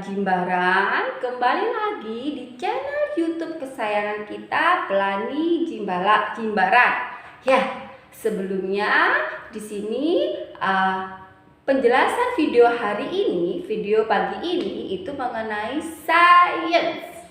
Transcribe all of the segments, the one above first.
Jimbaran, kembali lagi di channel YouTube kesayangan kita, Pelani Jimbaran. Ya, sebelumnya di sini penjelasan video hari ini, video pagi ini itu mengenai sains.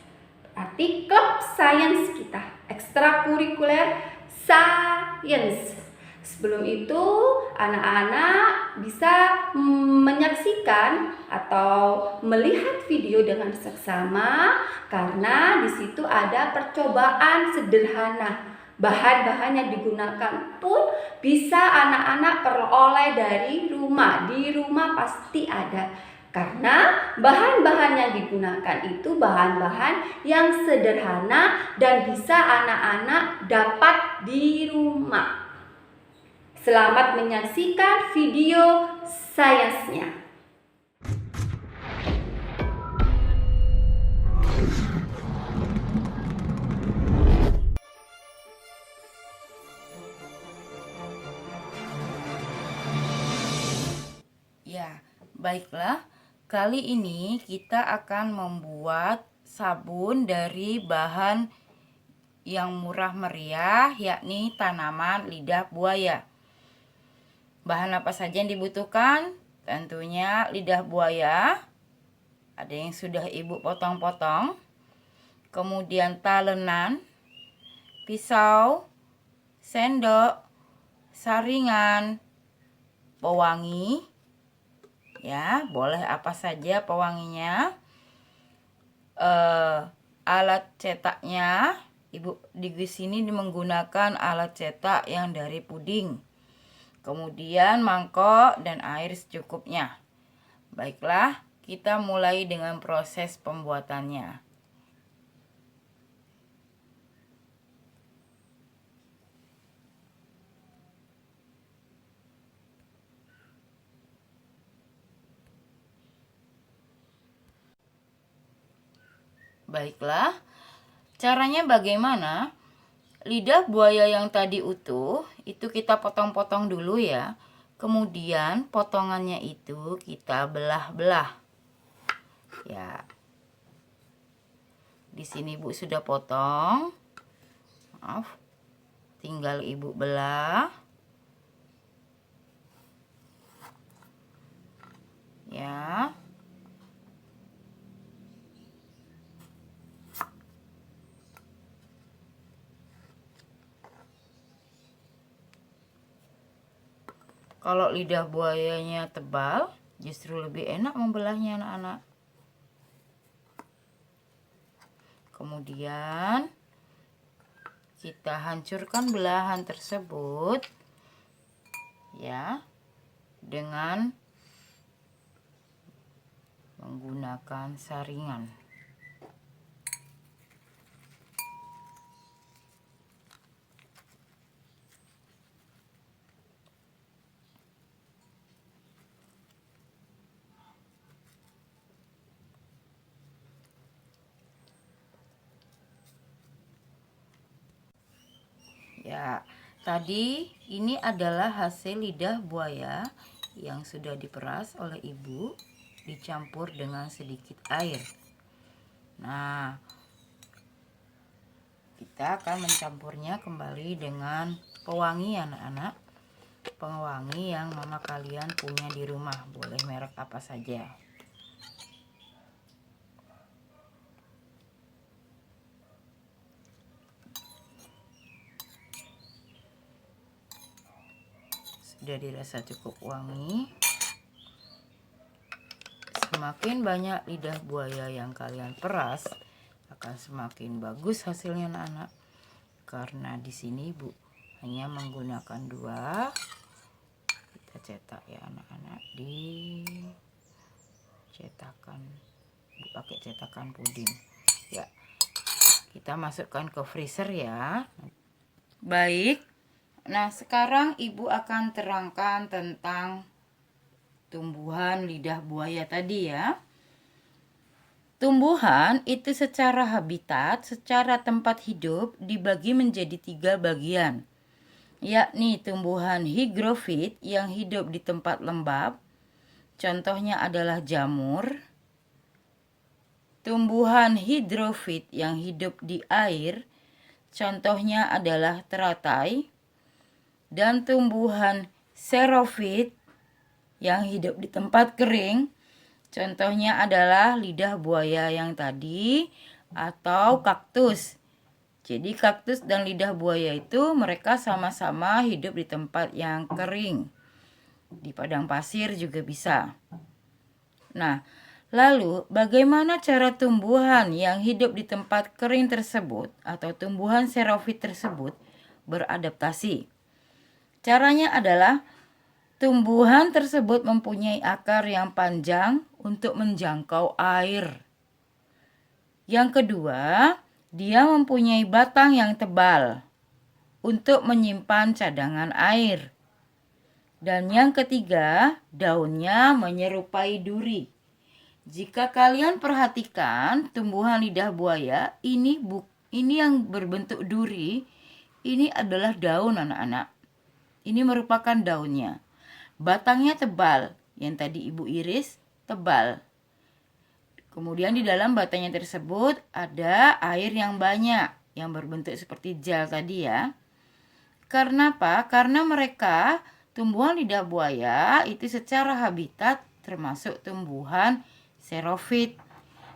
Arti klub sains kita, ekstrakurikuler sains. Sebelum itu, anak-anak bisa menyaksikan atau melihat video dengan seksama karena di situ ada percobaan sederhana. Bahan-bahan yang digunakan pun bisa anak-anak peroleh dari rumah. Di rumah pasti ada. Karena bahan-bahan yang digunakan itu bahan-bahan yang sederhana dan bisa anak-anak dapat di rumah. Selamat menyaksikan video sainsnya. Ya, baiklah. Kali ini kita akan membuat sabun dari bahan yang murah meriah, yakni tanaman lidah buaya. Bahan apa saja yang dibutuhkan? Tentunya lidah buaya. Ada yang sudah ibu potong-potong. Kemudian talenan, pisau, sendok, saringan, pewangi. Ya, boleh apa saja pewanginya. Alat cetaknya, ibu di sini menggunakan alat cetak yang dari puding. Kemudian mangkok dan air secukupnya. Baiklah, kita mulai dengan proses pembuatannya. Baiklah, caranya bagaimana? Lidah buaya yang tadi utuh itu kita potong-potong dulu ya. Kemudian potongannya itu kita belah-belah. Ya. Di sini Ibu sudah potong. Maaf. Tinggal Ibu belah. Ya. Kalau lidah buayanya tebal, justru lebih enak membelahnya anak-anak. Kemudian kita hancurkan belahan tersebut ya dengan menggunakan saringan. Ya, tadi ini adalah hasil lidah buaya yang sudah diperas oleh ibu, dicampur dengan sedikit air. Nah, kita akan mencampurnya kembali dengan pewangi anak-anak. Pewangi yang mama kalian punya di rumah, boleh merek apa saja. Sudah dirasa cukup wangi. Semakin banyak lidah buaya yang kalian peras, akan semakin bagus hasilnya anak-anak. Karena di sini Ibu hanya menggunakan 2. Kita cetak ya anak-anak di cetakan, pakai cetakan puding. Ya. Kita masukkan ke freezer ya. Baik. Nah, sekarang Ibu akan terangkan tentang tumbuhan lidah buaya tadi ya. Tumbuhan itu secara habitat, secara tempat hidup dibagi menjadi 3 bagian. Yakni tumbuhan higrofit yang hidup di tempat lembab. Contohnya adalah jamur. tumbuhan hidrofit yang hidup di air, contohnya adalah teratai, dan tumbuhan xerofit yang hidup di tempat kering, contohnya adalah lidah buaya yang tadi atau kaktus. Jadi kaktus dan lidah buaya itu mereka sama-sama hidup di tempat yang kering. Di padang pasir juga bisa. Nah, lalu bagaimana cara tumbuhan yang hidup di tempat kering tersebut atau tumbuhan xerofit tersebut beradaptasi? Caranya adalah tumbuhan tersebut mempunyai akar yang panjang untuk menjangkau air. Yang kedua, dia mempunyai batang yang tebal untuk menyimpan cadangan air. Dan yang ketiga, daunnya menyerupai duri. Jika kalian perhatikan tumbuhan lidah buaya, ini yang berbentuk duri, ini adalah daun anak-anak. Ini merupakan daunnya. Batangnya tebal, yang tadi Ibu Iris tebal. Kemudian di dalam batangnya tersebut ada air yang banyak, yang berbentuk seperti gel tadi ya. Karena apa? Karena mereka, tumbuhan lidah buaya itu secara habitat termasuk tumbuhan xerofit.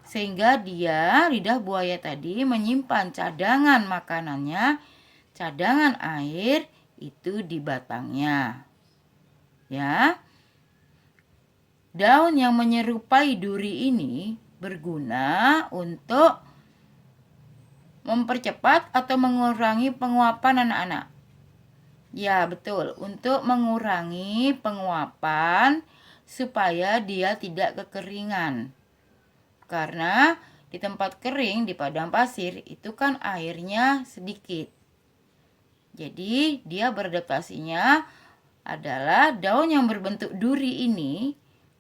Sehingga dia, lidah buaya tadi, menyimpan cadangan makanannya, cadangan air itu di batangnya. Ya. Daun yang menyerupai duri ini berguna untuk mempercepat atau mengurangi penguapan anak-anak. Ya, betul, untuk mengurangi penguapan supaya dia tidak kekeringan. Karena di tempat kering, di padang pasir, itu kan airnya sedikit. Jadi, dia beradaptasinya adalah daun yang berbentuk duri ini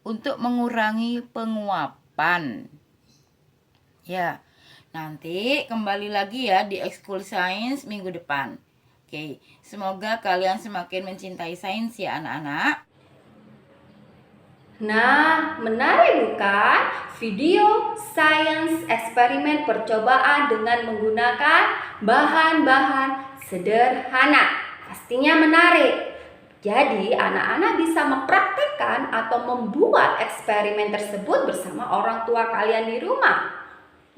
untuk mengurangi penguapan. Ya, nanti kembali lagi ya di Ekskul Sains minggu depan. Oke, semoga kalian semakin mencintai sains ya anak-anak. Nah, menarik bukan? Video sains eksperimen percobaan dengan menggunakan bahan-bahan sederhana. Pastinya menarik. Jadi, anak-anak bisa mempraktikkan atau membuat eksperimen tersebut bersama orang tua kalian di rumah.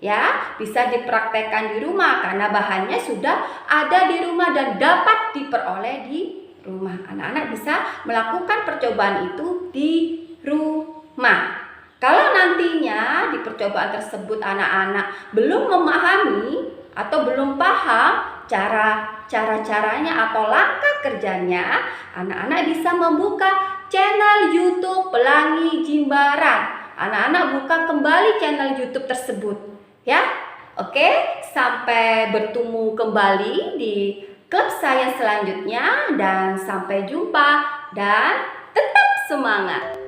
Ya, bisa dipraktekkan di rumah karena bahannya sudah ada di rumah dan dapat diperoleh di rumah. Anak-anak bisa melakukan percobaan itu di rumah. Kalau nantinya di percobaan tersebut anak-anak belum memahami atau belum paham caranya atau langkah kerjanya, anak-anak bisa membuka channel YouTube Pelangi Jimbaran. Anak-anak buka kembali channel YouTube tersebut, ya. Oke, sampai bertemu kembali di klub saya selanjutnya dan sampai jumpa dan tetap semangat.